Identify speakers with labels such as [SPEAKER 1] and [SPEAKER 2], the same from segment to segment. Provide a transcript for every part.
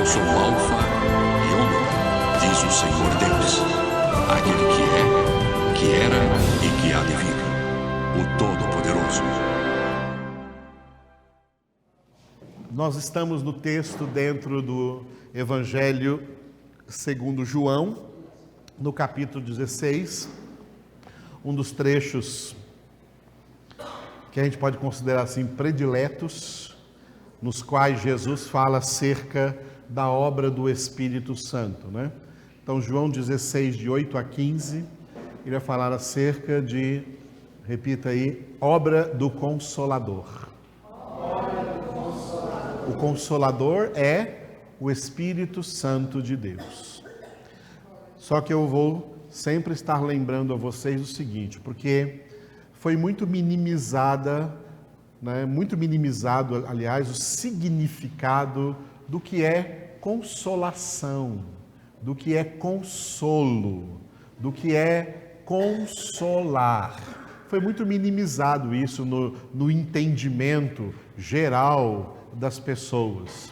[SPEAKER 1] sou o Alfa e Ômega, diz o Senhor Deus, aquele que era e que há de vir, o Todo-Poderoso.
[SPEAKER 2] Nós estamos no texto dentro do Evangelho segundo João, no capítulo 16, um dos trechos que a gente pode considerar assim prediletos, nos quais Jesus fala acerca da obra do Espírito Santo, né? Então, João 16, de 8 a 15, ele vai falar acerca de, repita aí, obra do Consolador. O Consolador é o Espírito Santo de Deus. Só que eu vou sempre estar lembrando a vocês o seguinte, porque foi muito minimizado, aliás, o significado do que é consolação, do que é consolo, do que é consolar. Foi muito minimizado isso no entendimento geral das pessoas.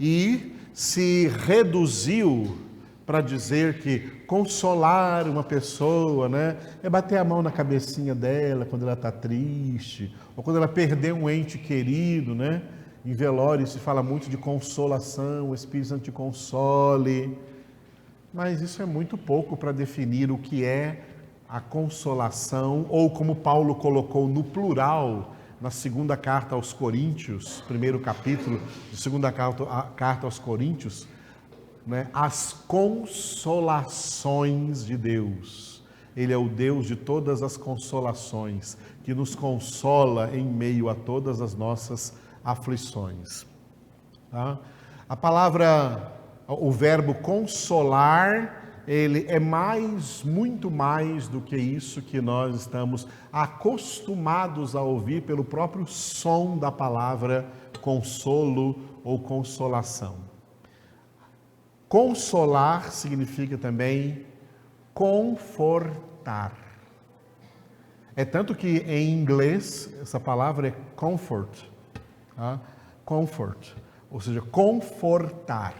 [SPEAKER 2] E se reduziu para dizer que consolar uma pessoa, é bater a mão na cabecinha dela quando ela está triste, ou quando ela perdeu um ente querido, Em velório se fala muito de consolação, o Espírito Santo te console, mas isso é muito pouco para definir o que é a consolação, ou como Paulo colocou no plural, na segunda carta aos Coríntios, primeiro capítulo de segunda carta aos Coríntios, as consolações de Deus. Ele é o Deus de todas as consolações, que nos consola em meio a todas as nossas aflições. Tá? A palavra, o verbo consolar, ele é muito mais do que isso que nós estamos acostumados a ouvir pelo próprio som da palavra consolo ou consolação. Consolar significa também confortar. É tanto que em inglês essa palavra é comfort, tá? Comfort, ou seja, confortar.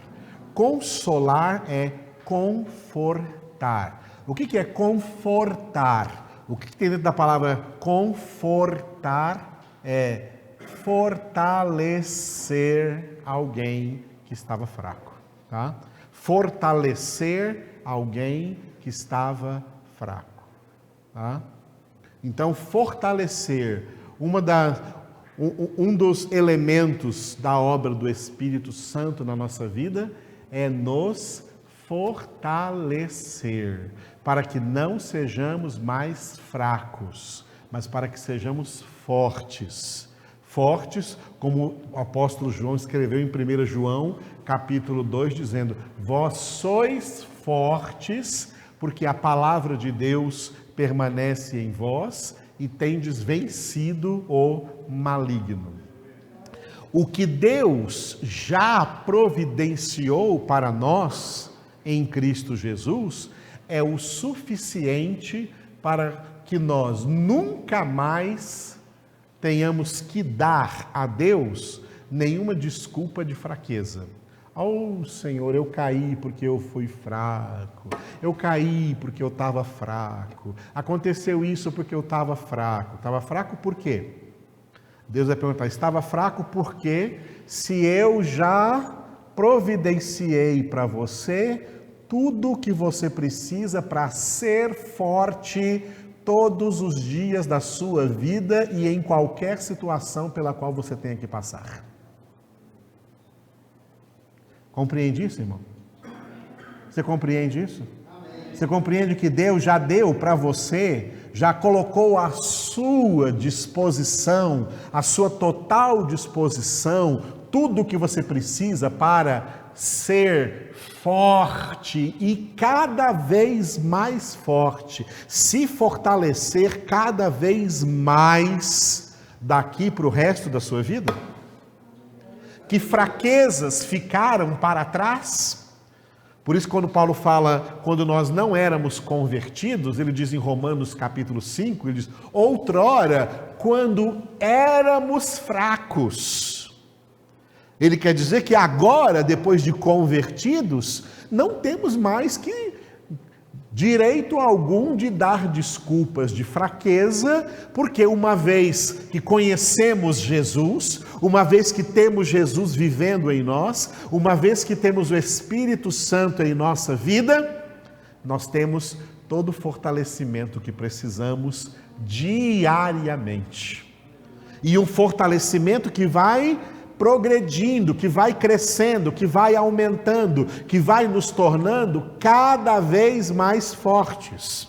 [SPEAKER 2] Consolar é confortar. O que é confortar? O que tem dentro da palavra confortar é fortalecer alguém que estava fraco, tá? Fortalecer alguém que estava fraco, tá? Então, fortalecer, um dos elementos da obra do Espírito Santo na nossa vida é nos fortalecer, para que não sejamos mais fracos, mas para que sejamos fortes. Fortes, como o apóstolo João escreveu em 1 João, capítulo 2, dizendo: vós sois fortes, porque a palavra de Deus permanece em vós e tendes vencido o maligno. O que Deus já providenciou para nós em Cristo Jesus é o suficiente para que nós nunca mais tenhamos que dar a Deus nenhuma desculpa de fraqueza. Oh, Senhor, eu caí porque eu fui fraco. Eu caí porque eu estava fraco. Aconteceu isso porque eu estava fraco. Estava fraco por quê? Deus vai perguntar, estava fraco porque se eu já providenciei para você tudo o que você precisa para ser forte todos os dias da sua vida e em qualquer situação pela qual você tenha que passar. Compreende isso, irmão? Você compreende isso? Amém. Você compreende que Deus já deu para você, já colocou à sua disposição, à sua total disposição, tudo o que você precisa para ser forte e cada vez mais forte, se fortalecer cada vez mais daqui para o resto da sua vida? Que fraquezas ficaram para trás? Por isso, quando Paulo fala, quando nós não éramos convertidos, ele diz em Romanos capítulo 5, ele diz, outrora, quando éramos fracos, Ele quer dizer que agora, depois de convertidos, não temos mais que direito algum de dar desculpas de fraqueza, porque uma vez que conhecemos Jesus, uma vez que temos Jesus vivendo em nós, uma vez que temos o Espírito Santo em nossa vida, nós temos todo o fortalecimento que precisamos diariamente. E um fortalecimento que vai progredindo, que vai crescendo, que vai aumentando, que vai nos tornando cada vez mais fortes.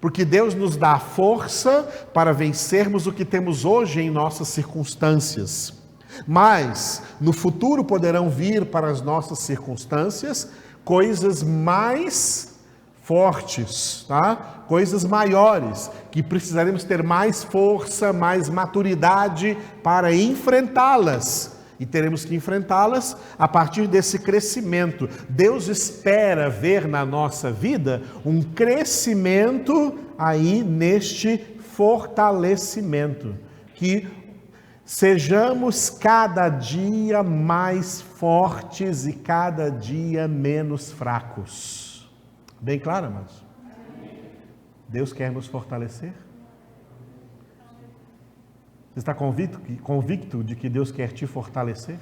[SPEAKER 2] Porque Deus nos dá força para vencermos o que temos hoje em nossas circunstâncias. Mas no futuro poderão vir para as nossas circunstâncias coisas mais fortes, tá? Coisas maiores, que precisaremos ter mais força, mais maturidade para enfrentá-las. E teremos que enfrentá-las a partir desse crescimento. Deus espera ver na nossa vida um crescimento aí neste fortalecimento. Que sejamos cada dia mais fortes e cada dia menos fracos. Bem claro, amados? Deus quer nos fortalecer? Você está convicto de que Deus quer te fortalecer?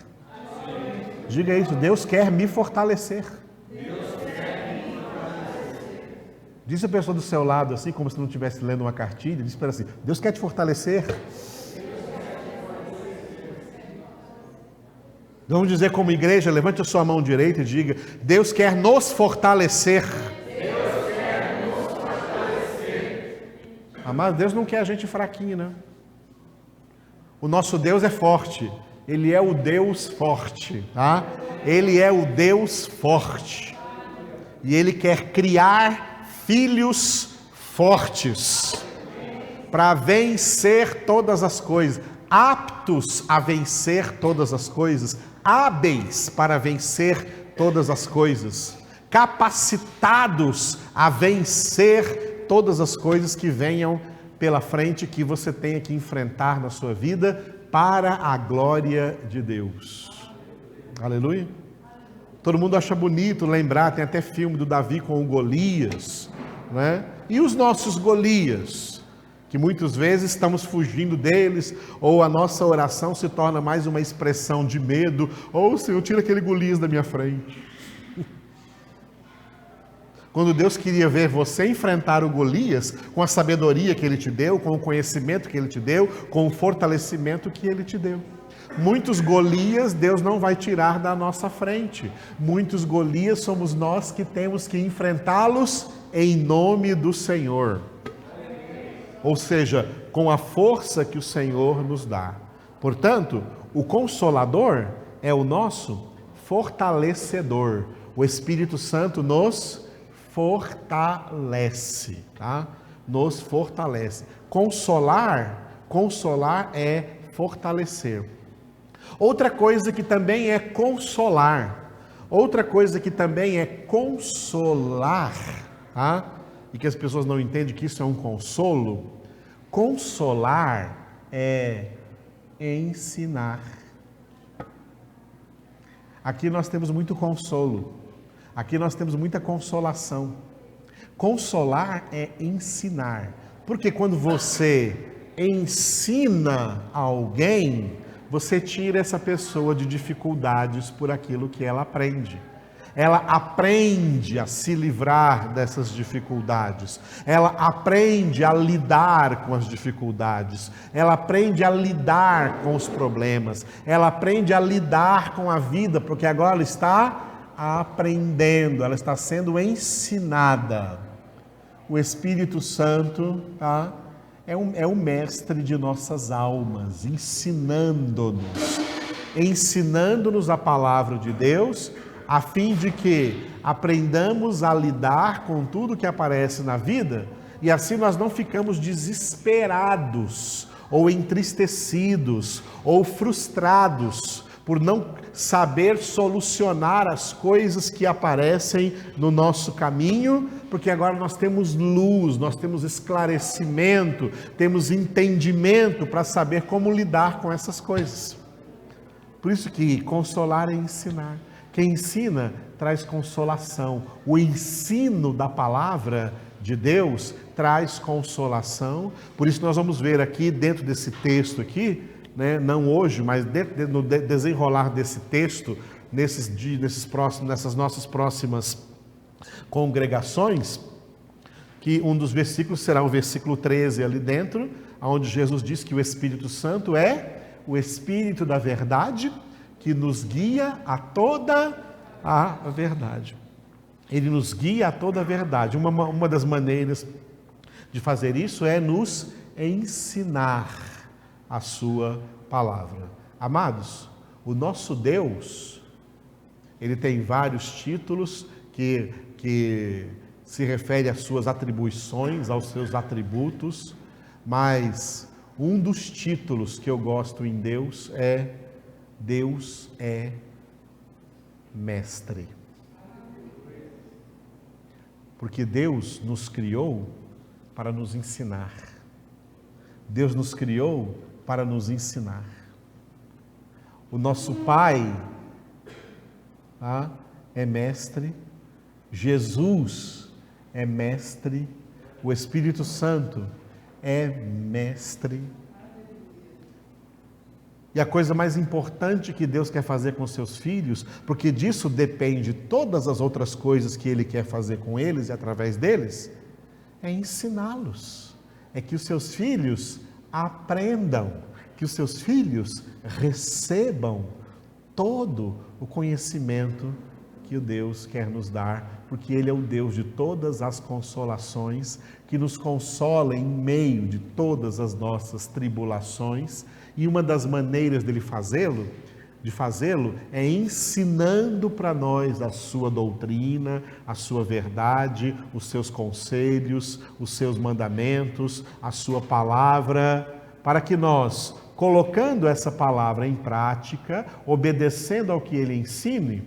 [SPEAKER 2] Diga isso, Deus quer me fortalecer. Diz a pessoa do seu lado, assim, como se não estivesse lendo uma cartilha, diz para assim, Deus quer te fortalecer. Vamos dizer como igreja, levante a sua mão direita e diga, Deus quer nos fortalecer. Amado, Deus não quer a gente fraquinho, né? O nosso Deus é forte. Ele é o Deus forte, tá? Ele é o Deus forte. E Ele quer criar filhos fortes para vencer todas as coisas, aptos a vencer todas as coisas, hábeis para vencer todas as coisas, capacitados a vencer todas as coisas que venham pela frente, que você tenha que enfrentar na sua vida para a glória de Deus. Aleluia. Todo mundo acha bonito lembrar, tem até filme do Davi com o Golias, né? E os nossos Golias, que muitas vezes estamos fugindo deles, ou a nossa oração se torna mais uma expressão de medo, ou Senhor, tira aquele Golias da minha frente. Quando Deus queria ver você enfrentar o Golias com a sabedoria que Ele te deu, com o conhecimento que Ele te deu, com o fortalecimento que Ele te deu. Muitos Golias Deus não vai tirar da nossa frente. Muitos Golias somos nós que temos que enfrentá-los em nome do Senhor. Ou seja, com a força que o Senhor nos dá. Portanto, o Consolador é o nosso fortalecedor. O Espírito Santo nos fortalece, tá? Nos fortalece. Consolar é fortalecer. Outra coisa que também é consolar, tá? E que as pessoas não entendem que isso é um consolo. Consolar é ensinar. Aqui nós temos muito consolo. Aqui nós temos muita consolação. Consolar é ensinar. Porque quando você ensina alguém, você tira essa pessoa de dificuldades por aquilo que ela aprende. Ela aprende a se livrar dessas dificuldades. Ela aprende a lidar com as dificuldades. Ela aprende a lidar com os problemas. Ela aprende a lidar com a vida, porque agora ela está aprendendo, ela está sendo ensinada. O Espírito Santo, tá? É o mestre de nossas almas, ensinando-nos a palavra de Deus, a fim de que aprendamos a lidar com tudo que aparece na vida, e assim nós não ficamos desesperados, ou entristecidos, ou frustrados, por não saber solucionar as coisas que aparecem no nosso caminho, porque agora nós temos luz, nós temos esclarecimento, temos entendimento para saber como lidar com essas coisas. Por isso que consolar é ensinar. Quem ensina traz consolação. O ensino da palavra de Deus traz consolação. Por isso nós vamos ver aqui dentro desse texto aqui, né, não hoje, mas no desenrolar desse texto, nessas nossas próximas congregações, que um dos versículos será o versículo 13 ali dentro, onde Jesus diz que o Espírito Santo é o Espírito da verdade, que nos guia a toda a verdade. Ele nos guia a toda a verdade. Uma das maneiras de fazer isso é nos ensinar a sua palavra. Amados, o nosso Deus, ele tem vários títulos que se refere às suas atribuições, aos seus atributos, mas um dos títulos que eu gosto em Deus é Deus é mestre. Porque Deus nos criou para nos ensinar. Deus nos criou para nos ensinar. O nosso Pai é mestre, Jesus é mestre, o Espírito Santo é mestre. E a coisa mais importante que Deus quer fazer com seus filhos, porque disso depende todas as outras coisas que Ele quer fazer com eles e através deles, é ensiná-los. É que os seus filhos aprendam, que os seus filhos recebam todo o conhecimento que o Deus quer nos dar, porque Ele é o Deus de todas as consolações, que nos consola em meio de todas as nossas tribulações. E uma das maneiras de fazê-lo, é ensinando para nós a sua doutrina, a sua verdade, os seus conselhos, os seus mandamentos, a sua palavra, para que nós, colocando essa palavra em prática, obedecendo ao que ele ensine,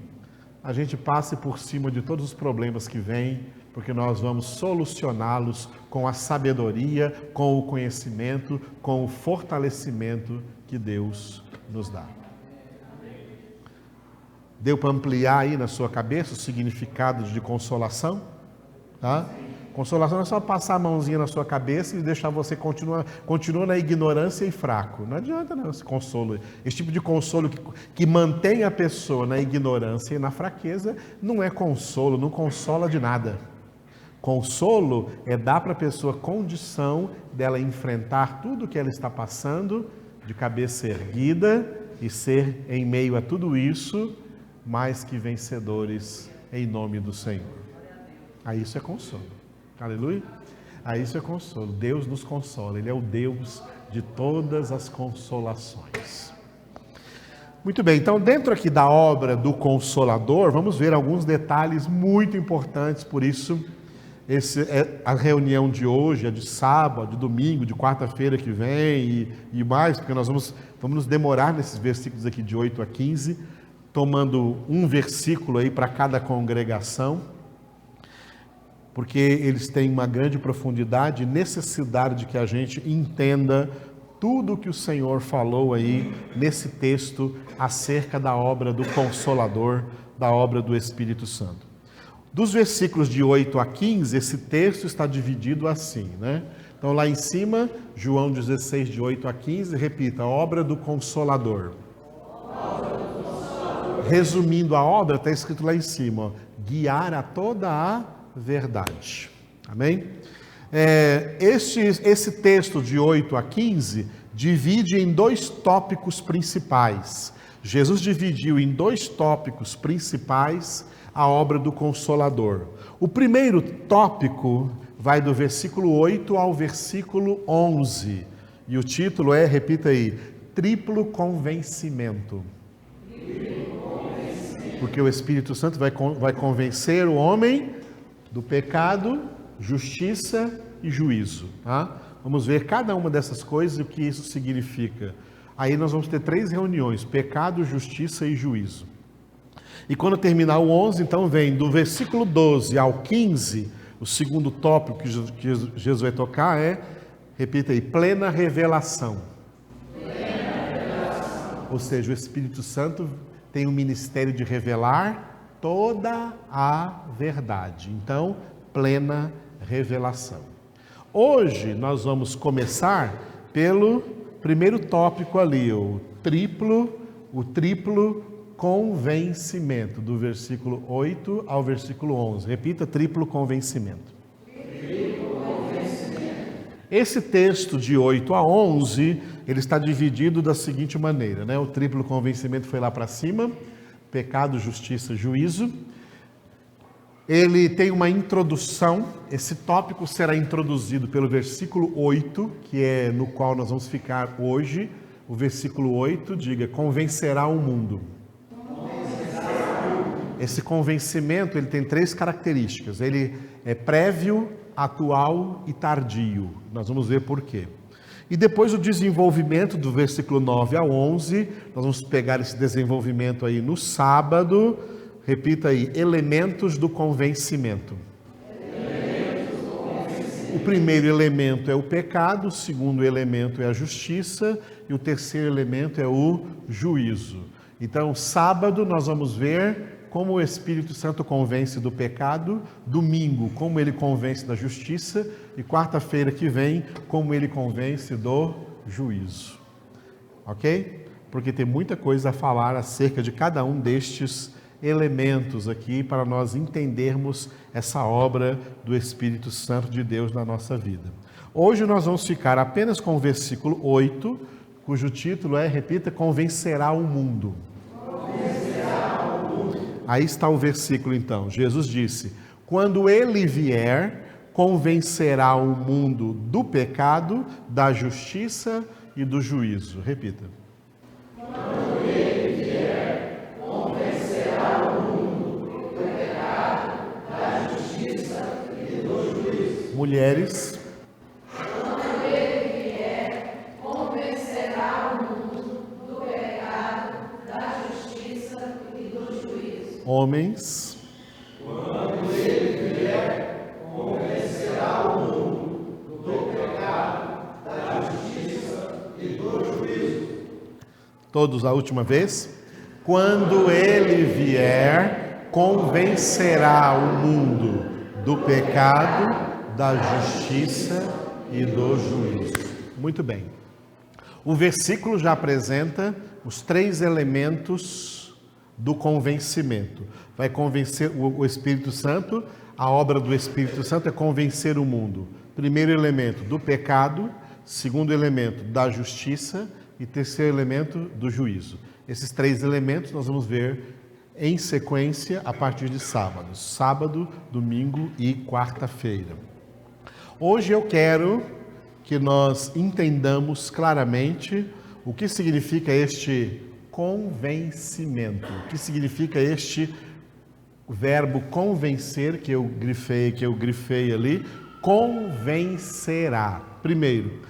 [SPEAKER 2] a gente passe por cima de todos os problemas que vêm, porque nós vamos solucioná-los com a sabedoria, com o conhecimento, com o fortalecimento que Deus nos dá. Deu para ampliar aí na sua cabeça o significado de consolação? Tá? Consolação não é só passar a mãozinha na sua cabeça e deixar você continua na ignorância e fraco. Não adianta não, esse consolo. Esse tipo de consolo que mantém a pessoa na ignorância e na fraqueza não é consolo, não consola de nada. Consolo é dar para a pessoa condição dela enfrentar tudo que ela está passando de cabeça erguida e ser, em meio a tudo isso, mais que vencedores em nome do Senhor. Aí isso é consolo. Aleluia? Aí isso é consolo. Deus nos consola. Ele é o Deus de todas as consolações. Muito bem, então dentro aqui da obra do Consolador, vamos ver alguns detalhes muito importantes, por isso a reunião de hoje, a de sábado, de domingo, de quarta-feira que vem e mais, porque nós vamos nos demorar nesses versículos aqui de 8 a 15, tomando um versículo aí para cada congregação, porque eles têm uma grande profundidade e necessidade de que a gente entenda tudo o que o Senhor falou aí nesse texto acerca da obra do Consolador, da obra do Espírito Santo. Dos versículos de 8 a 15, esse texto está dividido assim, né? Então lá em cima, João 16, de 8 a 15, repita, a obra do Consolador. Resumindo a obra, está escrito lá em cima, ó, guiar a toda a verdade. Amém? Esse texto de 8 a 15 divide em dois tópicos principais. Jesus dividiu em dois tópicos principais a obra do Consolador. O primeiro tópico vai do versículo 8 ao versículo 11. E o título é, repita aí, triplo convencimento. Porque o Espírito Santo vai convencer o homem do pecado, justiça e juízo. Tá? Vamos ver cada uma dessas coisas e o que isso significa. Aí nós vamos ter 3 reuniões, pecado, justiça e juízo. E quando terminar o 11, então vem do versículo 12 ao 15, o segundo tópico que Jesus vai tocar é, repita aí, plena revelação. ou seja, o Espírito Santo tem o ministério de revelar toda a verdade. Então, plena revelação. Hoje nós vamos começar pelo primeiro tópico ali, o triplo convencimento, do versículo 8 ao versículo 11. Repita, triplo convencimento. Esse texto de 8 a 11, ele está dividido da seguinte maneira, né? O triplo convencimento foi lá para cima, pecado, justiça, juízo. Ele tem uma introdução, esse tópico será introduzido pelo versículo 8, que é no qual nós vamos ficar hoje. O versículo 8, diga, convencerá o mundo. Esse convencimento, ele tem 3 características. Ele é prévio, atual e tardio. Nós vamos ver por quê. E depois o desenvolvimento do versículo 9 a 11, nós vamos pegar esse desenvolvimento aí no sábado. Repita aí, elementos do convencimento. O primeiro elemento é o pecado, o segundo elemento é a justiça e o terceiro elemento é o juízo. Então, sábado nós vamos ver como o Espírito Santo convence do pecado, domingo como ele convence da justiça e quarta-feira que vem como ele convence do juízo. Ok? Porque tem muita coisa a falar acerca de cada um destes elementos aqui para nós entendermos essa obra do Espírito Santo de Deus na nossa vida. Hoje nós vamos ficar apenas com o versículo 8, cujo título é, repita, convencerá o mundo. Aí está o versículo então. Jesus disse, quando ele vier, convencerá o mundo do pecado, da justiça e do juízo. Repita. Quando ele vier, convencerá o mundo do pecado, da justiça e do juízo. Mulheres. Quando ele vier, convencerá o mundo do pecado, da justiça e do juízo. Homens. Quando ele vier, convencerá o mundo do pecado, da justiça e do juízo. Todos a última vez. Quando ele vier, convencerá o mundo do pecado, da justiça e do juízo. Muito bem. O versículo já apresenta os 3 elementos do convencimento. Vai convencer o Espírito Santo, a obra do Espírito Santo é convencer o mundo. Primeiro elemento, do pecado. Segundo elemento, da justiça. E terceiro elemento, do juízo. Esses 3 elementos nós vamos ver em sequência a partir de sábado. Sábado, domingo e quarta-feira. Hoje eu quero que nós entendamos claramente o que significa este convencimento. O que significa este verbo convencer que eu grifei ali? Convencerá. Primeiro,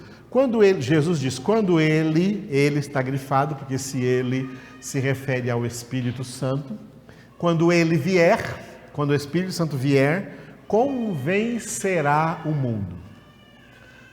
[SPEAKER 2] Jesus diz, quando ele está grifado, porque esse ele se refere ao Espírito Santo. Quando ele vier, quando o Espírito Santo vier, convencerá o mundo.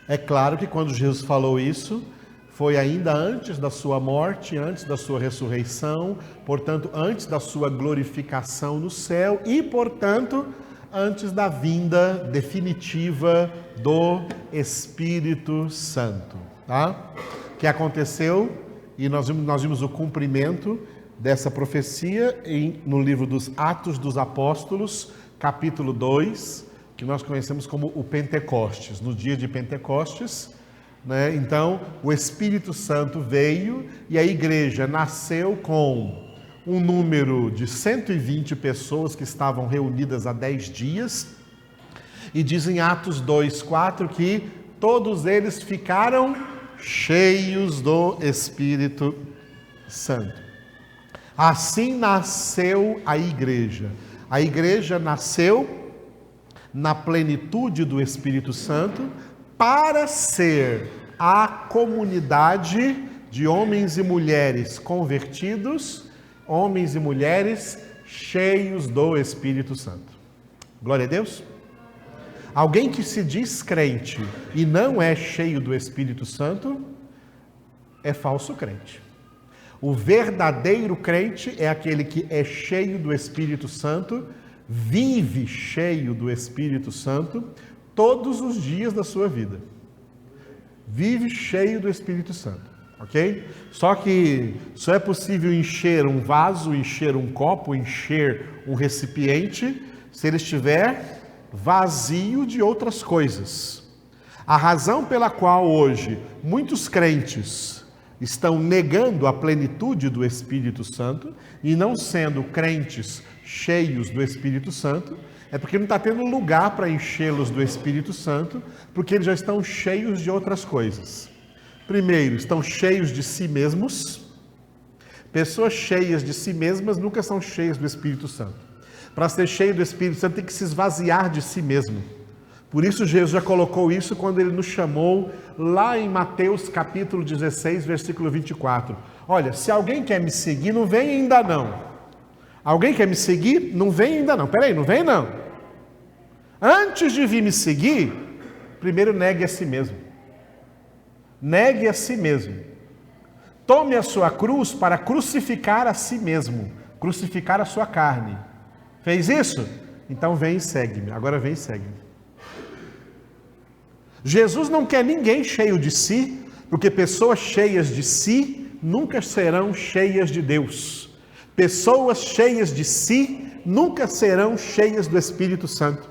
[SPEAKER 2] É claro que quando Jesus falou isso, foi ainda antes da sua morte, antes da sua ressurreição, portanto, antes da sua glorificação no céu e, portanto, antes da vinda definitiva do Espírito Santo. Tá? Que aconteceu, e nós vimos o cumprimento dessa profecia no livro dos Atos dos Apóstolos, capítulo 2, que nós conhecemos como o Pentecostes. No dia de Pentecostes, né? Então, o Espírito Santo veio e a igreja nasceu com um número de 120 pessoas que estavam reunidas há 10 dias. E diz em Atos 2:4 que todos eles ficaram cheios do Espírito Santo. Assim nasceu a igreja. A igreja nasceu na plenitude do Espírito Santo para ser a comunidade de homens e mulheres convertidos, homens e mulheres cheios do Espírito Santo. Glória a Deus. Alguém que se diz crente e não é cheio do Espírito Santo é falso crente. O verdadeiro crente é aquele que é cheio do Espírito Santo, vive cheio do Espírito Santo todos os dias da sua vida. Vive cheio do Espírito Santo, ok? Só que só é possível encher um vaso, encher um copo, encher um recipiente, se ele estiver vazio de outras coisas. A razão pela qual hoje muitos crentes estão negando a plenitude do Espírito Santo e não sendo crentes cheios do Espírito Santo, é porque não está tendo lugar para enchê-los do Espírito Santo, porque eles já estão cheios de outras coisas. Primeiro, estão cheios de si mesmos. Pessoas cheias de si mesmas nunca são cheias do Espírito Santo. Para ser cheio do Espírito Santo tem que se esvaziar de si mesmo. Por isso Jesus já colocou isso quando ele nos chamou lá em Mateus capítulo 16, versículo 24. Olha, se alguém quer me seguir, não vem ainda não. Alguém quer me seguir? Não vem ainda não. Peraí, não vem não. Antes de vir me seguir, primeiro negue a si mesmo. Negue a si mesmo. Tome a sua cruz para crucificar a si mesmo. Crucificar a sua carne. Fez isso? Então vem e segue-me. Agora vem e segue-me. Jesus não quer ninguém cheio de si, porque pessoas cheias de si nunca serão cheias de Deus. Pessoas cheias de si nunca serão cheias do Espírito Santo.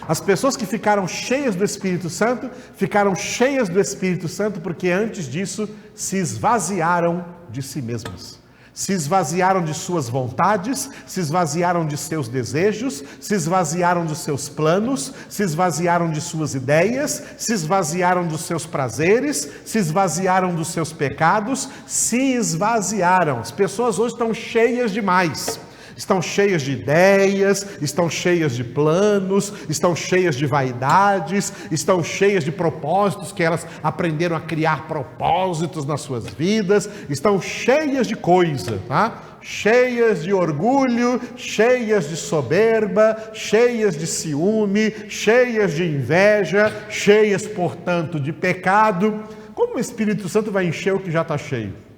[SPEAKER 2] As pessoas que ficaram cheias do Espírito Santo, ficaram cheias do Espírito Santo porque antes disso se esvaziaram de si mesmas. Se esvaziaram de suas vontades, se esvaziaram de seus desejos, se esvaziaram de seus planos, se esvaziaram de suas ideias, se esvaziaram dos seus prazeres, se esvaziaram dos seus pecados, se esvaziaram. As pessoas hoje estão cheias demais. Estão cheias de ideias, estão cheias de planos, estão cheias de vaidades, estão cheias de propósitos, que elas aprenderam a criar propósitos nas suas vidas, estão cheias de coisa, tá? Cheias de orgulho, cheias de soberba, cheias de ciúme, cheias de inveja, cheias, portanto, de pecado. Como o Espírito Santo vai encher o que já está cheio?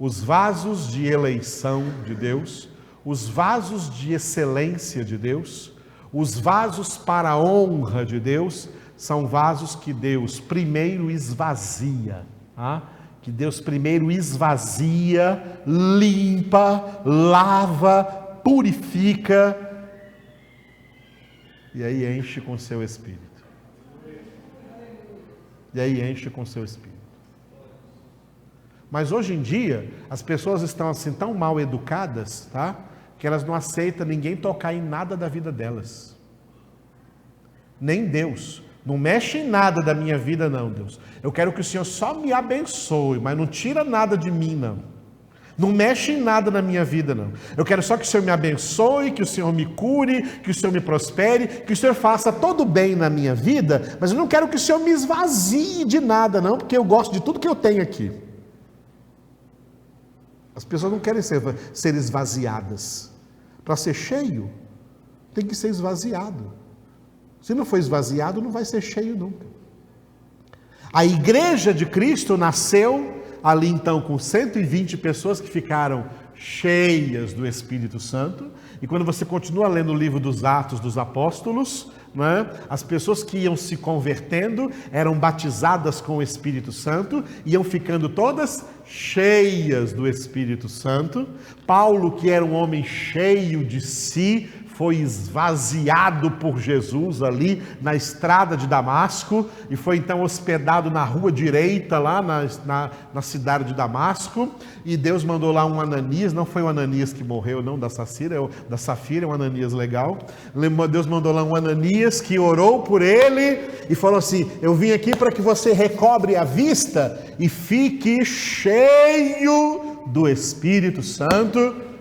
[SPEAKER 2] Os vasos de eleição de Deus, os vasos de excelência de Deus, os vasos para a honra de Deus, são vasos que Deus primeiro esvazia, tá? Que Deus primeiro esvazia, limpa, lava, purifica, e aí enche com seu Espírito. E aí enche com seu Espírito. Mas hoje em dia, as pessoas estão assim tão mal educadas, tá? Que elas não aceitam ninguém tocar em nada da vida delas. Nem Deus. Não mexe em nada da minha vida não, Deus. Eu quero que o Senhor só me abençoe, mas não tira nada de mim, não. Não mexe em nada na minha vida, não. Eu quero só que o Senhor me abençoe, que o Senhor me cure, que o Senhor me prospere, que o Senhor faça todo o bem na minha vida, mas eu não quero que o Senhor me esvazie de nada, não, porque eu gosto de tudo que eu tenho aqui. As pessoas não querem ser esvaziadas. Para ser cheio, tem que ser esvaziado. Se não for esvaziado, não vai ser cheio nunca. A igreja de Cristo nasceu ali então com 120 pessoas que ficaram cheias do Espírito Santo. E quando você continua lendo o livro dos Atos dos Apóstolos, não é? As pessoas que iam se convertendo eram batizadas com o Espírito Santo, iam ficando todas cheias do Espírito Santo. Paulo, que era um homem cheio de si, foi esvaziado por Jesus ali na estrada de Damasco e foi então hospedado na rua direita lá na cidade de Damasco, e Deus mandou lá um Ananias. Não foi o Ananias que morreu não, da Safira, é um Ananias legal. Deus mandou lá um Ananias que orou por ele e falou assim: eu vim aqui para que você recobre a vista e fique cheio do Espírito Santo.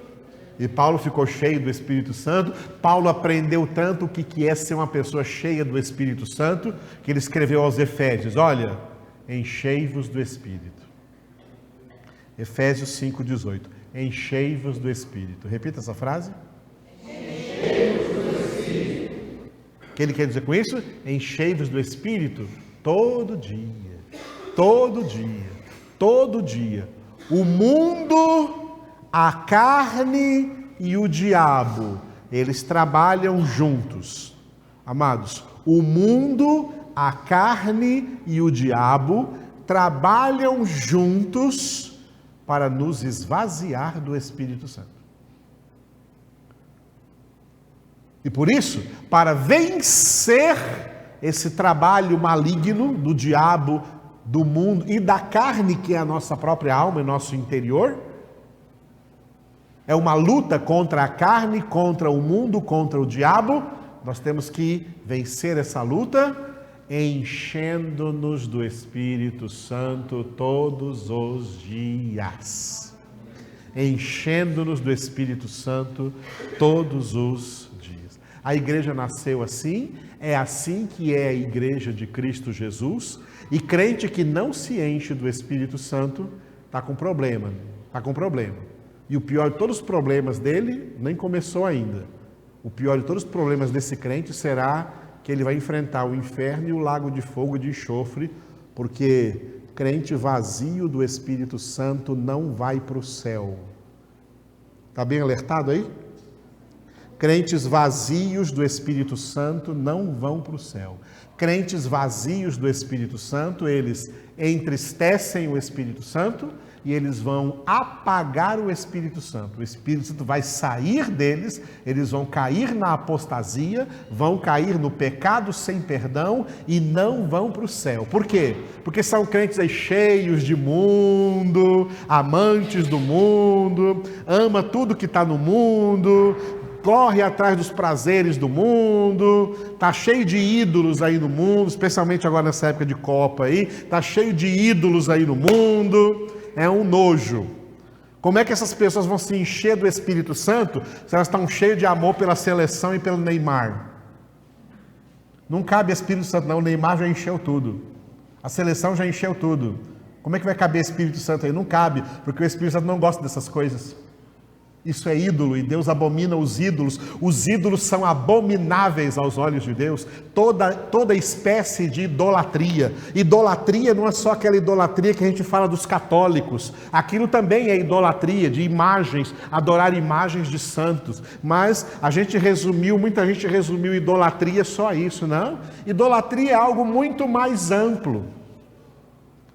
[SPEAKER 2] E Paulo ficou cheio do Espírito Santo. Paulo aprendeu tanto o que é ser uma pessoa cheia do Espírito Santo, que ele escreveu aos Efésios: olha, enchei-vos do Espírito. Efésios 5,18. Enchei-vos do Espírito. Repita essa frase. Enchei-vos do Espírito. O que ele quer dizer com isso? Enchei-vos do Espírito todo dia. Todo dia, todo dia. O mundo, a carne e o diabo, eles trabalham juntos. Amados, o mundo, a carne e o diabo trabalham juntos para nos esvaziar do Espírito Santo. E por isso, para vencer esse trabalho maligno do diabo, do mundo e da carne, que é a nossa própria alma e nosso interior, é uma luta contra a carne, contra o mundo, contra o diabo. Nós temos que vencer essa luta enchendo-nos do Espírito Santo todos os dias. Enchendo-nos do Espírito Santo todos os dias. A igreja nasceu assim, é assim que é a igreja de Cristo Jesus, e crente que não se enche do Espírito Santo está com problema, E o pior de todos os problemas dele nem começou ainda. O pior de todos os problemas desse crente será que ele vai enfrentar o inferno e o lago de fogo e de enxofre, porque crente vazio do Espírito Santo não vai para o céu. Está bem alertado aí? Crentes vazios do Espírito Santo não vão para o céu. Crentes vazios do Espírito Santo, eles entristecem o Espírito Santo e eles vão apagar o Espírito Santo. O Espírito Santo vai sair deles, eles vão cair na apostasia, vão cair no pecado sem perdão e não vão para o céu. Por quê? Porque são crentes aí cheios de mundo, amantes do mundo, ama tudo que está no mundo, corre atrás dos prazeres do mundo, está cheio de ídolos aí no mundo, especialmente agora nessa época de Copa aí, está cheio de ídolos aí no mundo, é um nojo. Como é que essas pessoas vão se encher do Espírito Santo se elas estão cheias de amor pela seleção e pelo Neymar? Não cabe Espírito Santo não, o Neymar já encheu tudo, a seleção já encheu tudo. Como é que vai caber Espírito Santo aí? Não cabe, porque o Espírito Santo não gosta dessas coisas. Isso é ídolo e Deus abomina os ídolos. Os ídolos são abomináveis aos olhos de Deus. Toda espécie de idolatria. Idolatria não é só aquela idolatria que a gente fala dos católicos. Aquilo também é idolatria de imagens, adorar imagens de santos. Mas muita gente resumiu idolatria só a isso, não? Idolatria é algo muito mais amplo.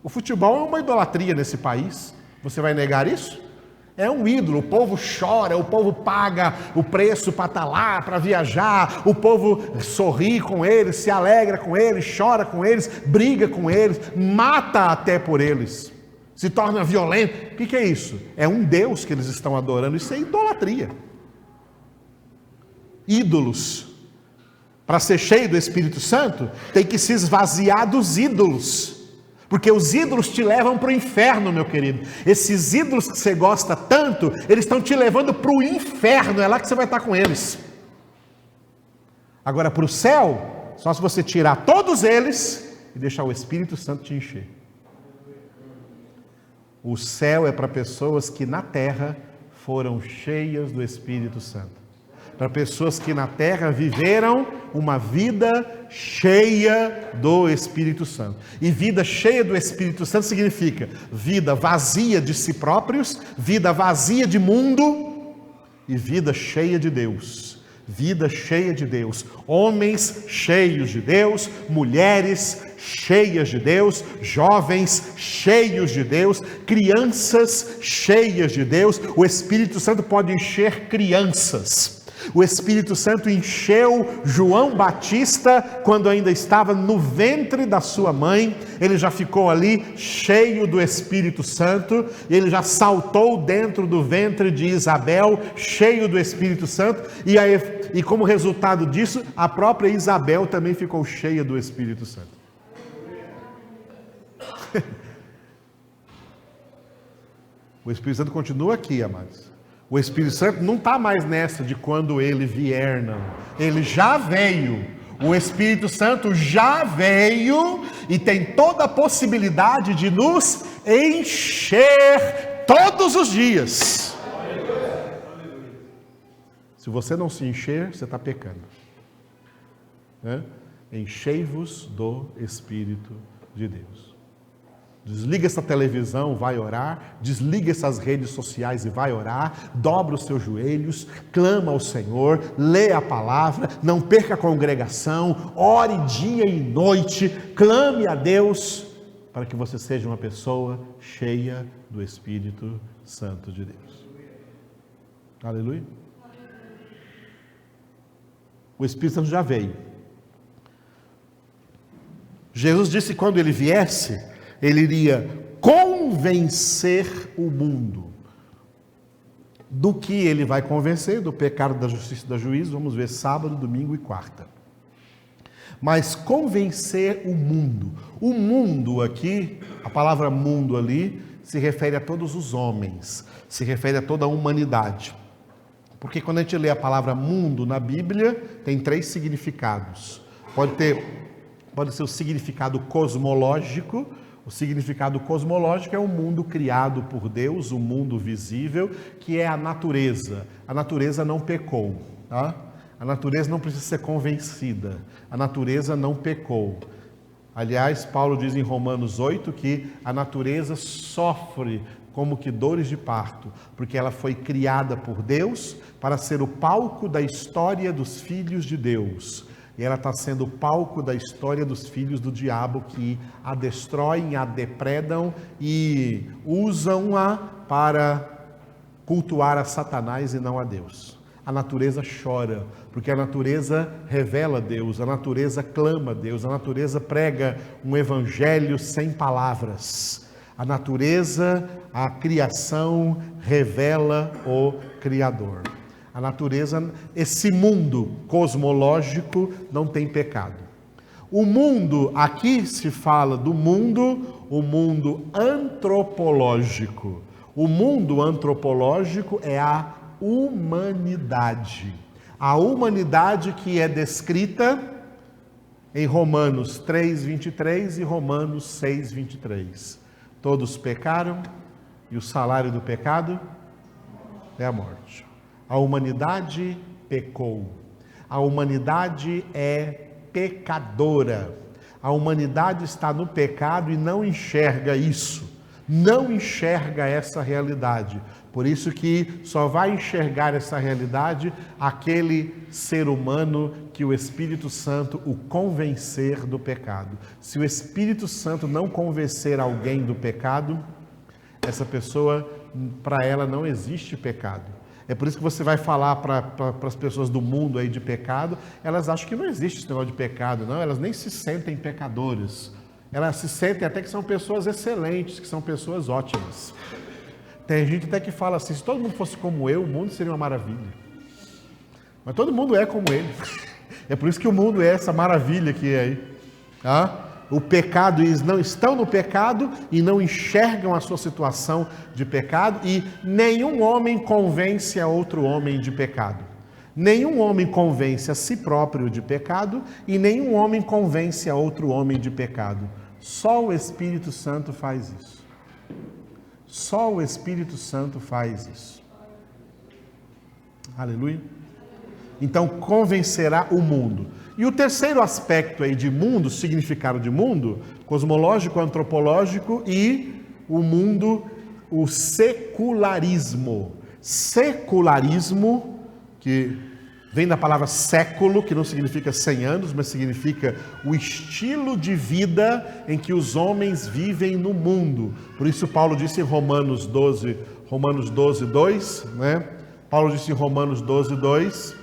[SPEAKER 2] O futebol é uma idolatria nesse país. Você vai negar isso? É um ídolo, o povo chora, o povo paga o preço para estar lá, para viajar, o povo sorri com eles, se alegra com eles, chora com eles, briga com eles, mata até por eles, se torna violento. O que é isso? É um Deus que eles estão adorando, isso é idolatria. Ídolos, para ser cheio do Espírito Santo, tem que se esvaziar dos ídolos. Porque os ídolos te levam para o inferno, meu querido. Esses ídolos que você gosta tanto, eles estão te levando para o inferno. É lá que você vai estar com eles. Agora, para o céu, só se você tirar todos eles e deixar o Espírito Santo te encher. O céu é para pessoas que na terra foram cheias do Espírito Santo. Para pessoas que na terra viveram uma vida cheia do Espírito Santo. E vida cheia do Espírito Santo significa vida vazia de si próprios, vida vazia de mundo e vida cheia de Deus. Vida cheia de Deus. Homens cheios de Deus, mulheres cheias de Deus, jovens cheios de Deus, crianças cheias de Deus. O Espírito Santo pode encher crianças. O Espírito Santo encheu João Batista quando ainda estava no ventre da sua mãe. Ele já ficou ali cheio do Espírito Santo. Ele já saltou dentro do ventre de Isabel, cheio do Espírito Santo. E como resultado disso, a própria Isabel também ficou cheia do Espírito Santo. O Espírito Santo continua aqui, amados. O Espírito Santo não está mais nessa de quando ele vier, não. Ele já veio. O Espírito Santo já veio e tem toda a possibilidade de nos encher todos os dias. Se você não se encher, você está pecando. Enchei-vos do Espírito de Deus. Desliga essa televisão, vai orar. Desliga essas redes sociais e vai orar. Dobra os seus joelhos, clama ao Senhor, lê a palavra, não perca a congregação, ore dia e noite, clame a Deus para que você seja uma pessoa cheia do Espírito Santo de Deus. Aleluia. O Espírito Santo já veio. Jesus disse que quando ele viesse, ele iria convencer o mundo. Do que ele vai convencer? Do pecado, da justiça e do juízo. Vamos ver sábado, domingo e quarta. Mas convencer o mundo. O mundo aqui, a palavra mundo ali, se refere a todos os homens, se refere a toda a humanidade. Porque quando a gente lê a palavra mundo na Bíblia, tem 3 significados. Pode ser o significado cosmológico. O significado cosmológico é o mundo criado por Deus, o mundo visível, que é a natureza. A natureza não pecou, tá? A natureza não precisa ser convencida. A natureza não pecou. Aliás, Paulo diz em Romanos 8 que a natureza sofre como que dores de parto, porque ela foi criada por Deus para ser o palco da história dos filhos de Deus. E ela está sendo o palco da história dos filhos do diabo que a destroem, a depredam e usam-a para cultuar a Satanás e não a Deus. A natureza chora, porque a natureza revela Deus, a natureza clama Deus, a natureza prega um evangelho sem palavras. A natureza, a criação revela o Criador. A natureza, esse mundo cosmológico não tem pecado. O mundo, aqui se fala do mundo, o mundo antropológico. O mundo antropológico é a humanidade. A humanidade que é descrita em Romanos 3:23 e Romanos 6:23. Todos pecaram e o salário do pecado é a morte. A humanidade pecou. A humanidade é pecadora. A humanidade está no pecado e não enxerga isso. Não enxerga essa realidade. Por isso que só vai enxergar essa realidade aquele ser humano que o Espírito Santo o convencer do pecado. Se o Espírito Santo não convencer alguém do pecado, essa pessoa, para ela não existe pecado. É por isso que você vai falar para as pessoas do mundo aí de pecado, elas acham que não existe esse negócio de pecado, não, elas nem se sentem pecadoras. Elas se sentem até que são pessoas excelentes, que são pessoas ótimas. Tem gente até que fala assim, se todo mundo fosse como eu, o mundo seria uma maravilha. Mas todo mundo é como ele. É por isso que o mundo é essa maravilha que é aí. Tá? O pecado, eles não estão no pecado e não enxergam a sua situação de pecado, e nenhum homem convence a outro homem de pecado. Nenhum homem convence a si próprio de pecado e nenhum homem convence a outro homem de pecado. Só o Espírito Santo faz isso. Só o Espírito Santo faz isso. Aleluia. Então convencerá o mundo. E o terceiro aspecto aí de mundo, significado de mundo, cosmológico, antropológico e o mundo, o secularismo. Secularismo, que vem da palavra século, que não significa 100 anos, mas significa o estilo de vida em que os homens vivem no mundo. Por isso Paulo disse em Romanos 12, 2, né? Paulo disse em Romanos 12, 2,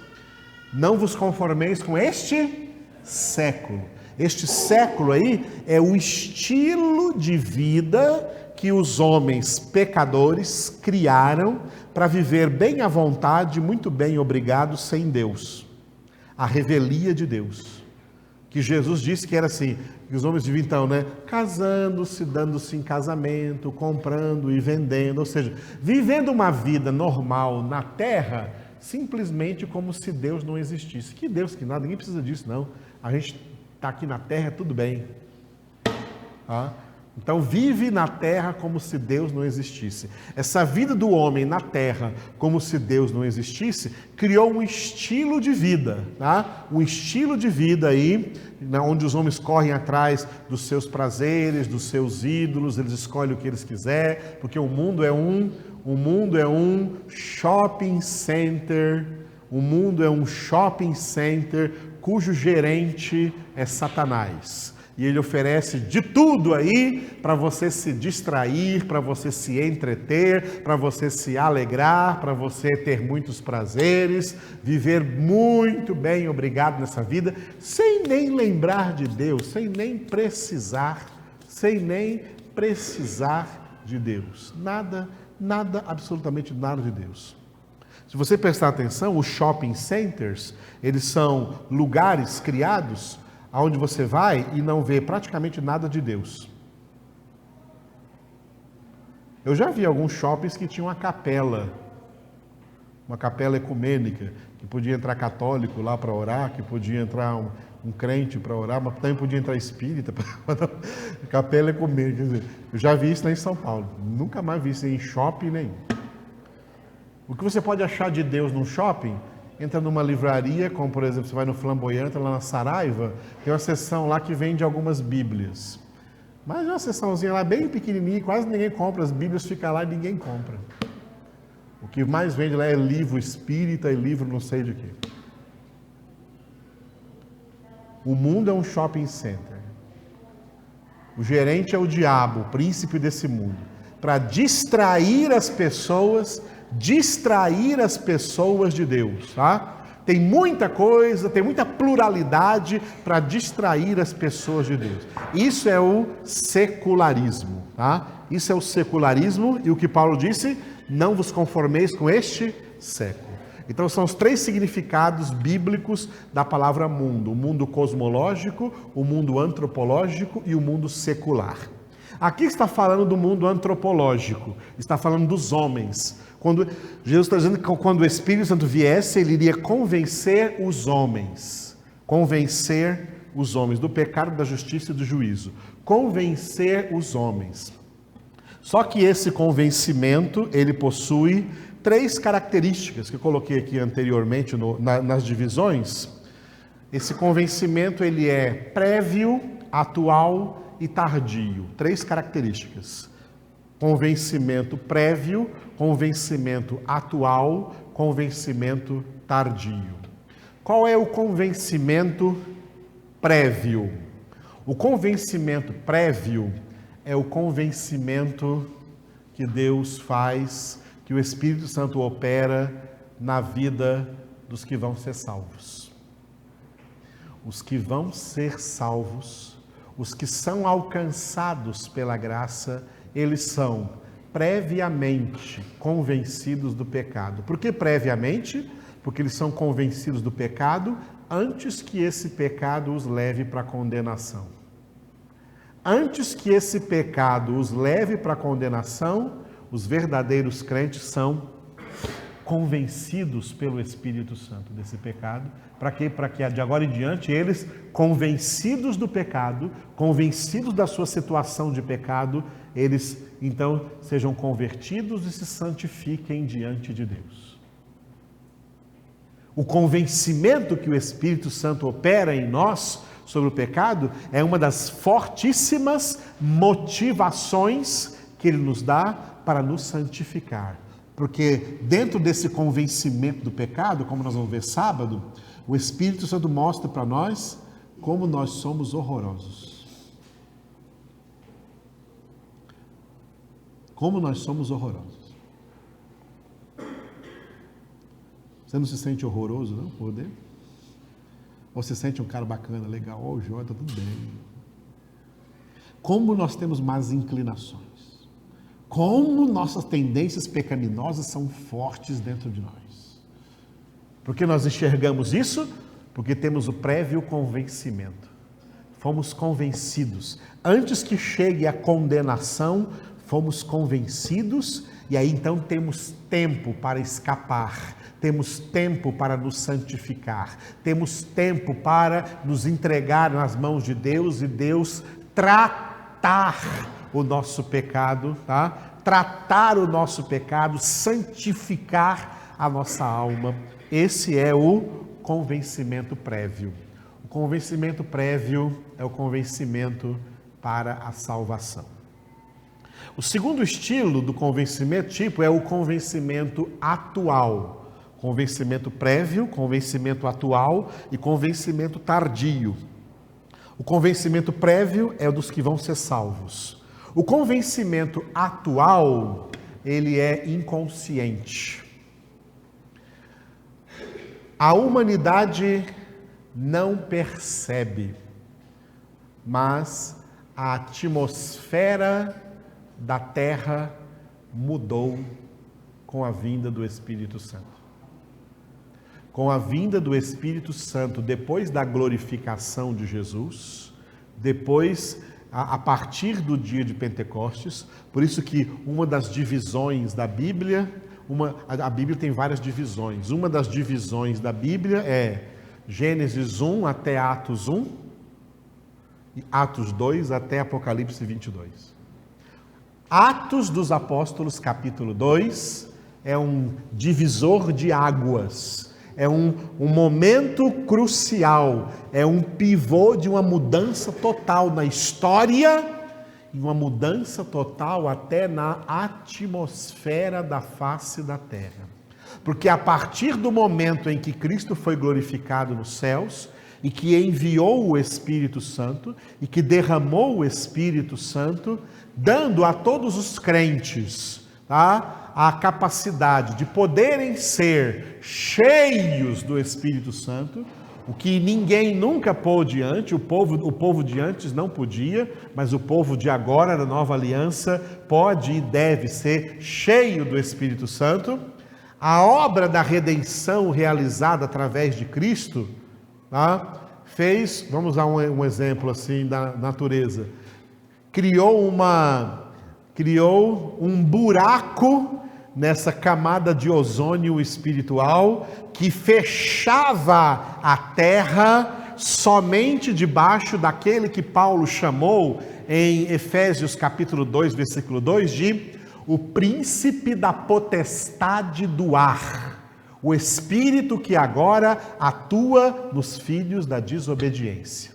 [SPEAKER 2] não vos conformeis com este século. Este século aí é o estilo de vida que os homens pecadores criaram para viver bem à vontade, muito bem, obrigado, sem Deus. A revelia de Deus. Que Jesus disse que era assim, que os homens viviam então, né? Casando-se, dando-se em casamento, comprando e vendendo, ou seja, vivendo uma vida normal na terra, simplesmente como se Deus não existisse. Que Deus que nada, ninguém precisa disso não. A gente está aqui na terra, tudo bem. Então vive na terra como se Deus não existisse. Essa vida do homem na terra como se Deus não existisse, criou um estilo de vida, tá? Um estilo de vida aí, onde os homens correm atrás dos seus prazeres, dos seus ídolos, eles escolhem o que eles quiserem, porque o mundo é um shopping center, o mundo é um shopping center cujo gerente é Satanás. E ele oferece de tudo aí para você se distrair, para você se entreter, para você se alegrar, para você ter muitos prazeres, viver muito bem, obrigado nessa vida, sem nem lembrar de Deus, sem nem precisar de Deus. Nada, absolutamente nada de Deus. Se você prestar atenção, os shopping centers, eles são lugares criados aonde você vai e não vê praticamente nada de Deus. Eu já vi alguns shoppings que tinham uma capela ecumênica, que podia entrar católico lá para orar, que podia entrar um crente para orar, mas também podia entrar espírita para capela ecumênica. Quer dizer, eu já vi isso lá em São Paulo, nunca mais vi isso em shopping nenhum. O que você pode achar de Deus num shopping? Entra numa livraria, como por exemplo, você vai no Flamboyant, lá na Saraiva, tem uma seção lá que vende algumas bíblias. Mas é uma seçãozinha lá bem pequenininha, quase ninguém compra, as bíblias ficam lá e ninguém compra. O que mais vende lá é livro espírita e livro não sei de quê. O mundo é um shopping center. O gerente é o diabo, o príncipe desse mundo, para distrair as pessoas de Deus, tá? Tem muita coisa, tem muita pluralidade para distrair as pessoas de Deus. Isso é o secularismo, tá? Isso é o secularismo e o que Paulo disse, não vos conformeis com este século. Então são os três significados bíblicos da palavra mundo: o mundo cosmológico, o mundo antropológico e o mundo secular. Aqui está falando do mundo antropológico, está falando dos homens. Quando Jesus está dizendo que quando o Espírito Santo viesse, ele iria convencer os homens do pecado, da justiça e do juízo. Convencer os homens. Só que esse convencimento, ele possui três características que eu coloquei aqui anteriormente nas divisões. Esse convencimento, ele é prévio, atual e tardio. Três características. Convencimento prévio, convencimento atual, convencimento tardio. Qual é o convencimento prévio? O convencimento prévio é o convencimento que Deus faz, que o Espírito Santo opera na vida dos que vão ser salvos. Os que vão ser salvos, os que são alcançados pela graça, eles são previamente convencidos do pecado. Por que previamente? Porque eles são convencidos do pecado antes que esse pecado os leve para a condenação. Antes que esse pecado os leve para a condenação, os verdadeiros crentes são convencidos pelo Espírito Santo desse pecado. Para quê? Para que de agora em diante eles, convencidos do pecado, convencidos da sua situação de pecado, eles então sejam convertidos e se santifiquem diante de Deus. O convencimento que o Espírito Santo opera em nós sobre o pecado é uma das fortíssimas motivações que ele nos dá para nos santificar. Porque dentro desse convencimento do pecado, como nós vamos ver sábado, o Espírito Santo mostra para nós como nós somos horrorosos. Como nós somos horrorosos. Você não se sente horroroso, não, por dentro? Ou você sente um cara bacana, legal, ó, o João, está tudo bem. Como nós temos más inclinações. Como nossas tendências pecaminosas são fortes dentro de nós. Por que nós enxergamos isso? Porque temos o prévio convencimento. Fomos convencidos. Antes que chegue a condenação, fomos convencidos e aí então temos tempo para escapar. Temos tempo para nos santificar. Temos tempo para nos entregar nas mãos de Deus e Deus tratar o nosso pecado, tá? Tratar o nosso pecado, santificar a nossa alma. Esse é o convencimento prévio. O convencimento prévio é o convencimento para a salvação. O segundo estilo do convencimento tipo é o convencimento atual. Convencimento prévio, convencimento atual e convencimento tardio. O convencimento prévio é o dos que vão ser salvos. O convencimento atual, ele é inconsciente. A humanidade não percebe, mas a atmosfera da terra mudou com a vinda do Espírito Santo. Com a vinda do Espírito Santo, depois da glorificação de Jesus, depois, a partir do dia de Pentecostes, por isso que uma das divisões da Bíblia, a Bíblia tem várias divisões, uma das divisões da Bíblia é Gênesis 1 até Atos 1, e Atos 2 até Apocalipse 22. Atos dos Apóstolos, capítulo 2, é um divisor de águas, é um momento crucial, é um pivô de uma mudança total na história e uma mudança total até na atmosfera da face da terra. Porque a partir do momento em que Cristo foi glorificado nos céus e que enviou o Espírito Santo e que derramou o Espírito Santo, dando a todos os crentes, tá, a capacidade de poderem ser cheios do Espírito Santo, o que ninguém nunca pôde antes, o povo de antes não podia, mas o povo de agora, da nova aliança, pode e deve ser cheio do Espírito Santo. A obra da redenção realizada através de Cristo, tá, fez, vamos dar um exemplo assim da natureza, criou um buraco nessa camada de ozônio espiritual que fechava a terra somente debaixo daquele que Paulo chamou em Efésios capítulo 2, versículo 2, de o príncipe da potestade do ar, o espírito que agora atua nos filhos da desobediência.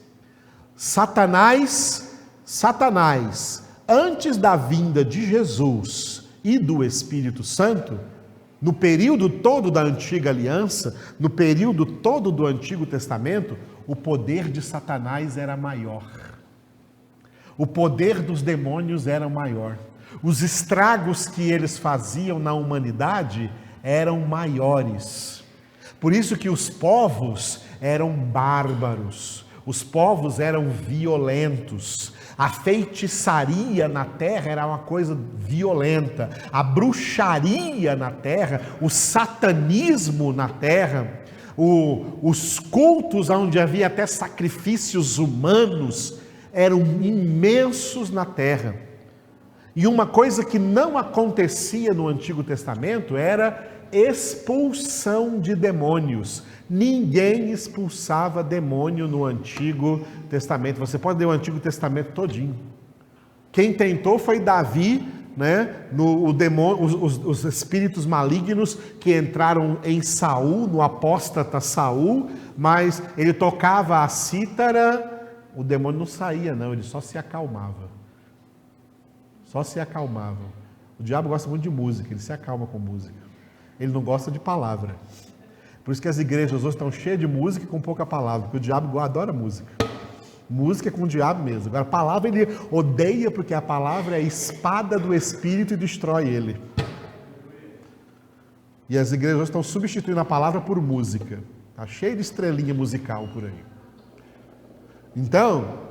[SPEAKER 2] Satanás, antes da vinda de Jesus e do Espírito Santo, no período todo da antiga aliança, no período todo do Antigo Testamento, o poder de Satanás era maior. O poder dos demônios era maior. Os estragos que eles faziam na humanidade eram maiores. Por isso que os povos eram bárbaros, os povos eram violentos. A feitiçaria na terra era uma coisa violenta, a bruxaria na terra, o satanismo na terra, os cultos onde havia até sacrifícios humanos eram imensos na terra. E uma coisa que não acontecia no Antigo Testamento era expulsão de demônios. Ninguém expulsava demônio no Antigo Testamento. Você pode ler o Antigo Testamento todinho. Quem tentou foi Davi, né? Os espíritos malignos que entraram em Saul, no apóstata Saul, mas ele tocava a cítara, o demônio não saía não, ele só se acalmava. Só se acalmava. O diabo gosta muito de música, ele se acalma com música. Ele não gosta de palavra. Por isso que as igrejas hoje estão cheias de música e com pouca palavra, porque o diabo adora música. Música é com o diabo mesmo. Agora, a palavra ele odeia, porque a palavra é a espada do Espírito e destrói ele. E as igrejas hoje estão substituindo a palavra por música. Está cheio de estrelinha musical por aí. Então,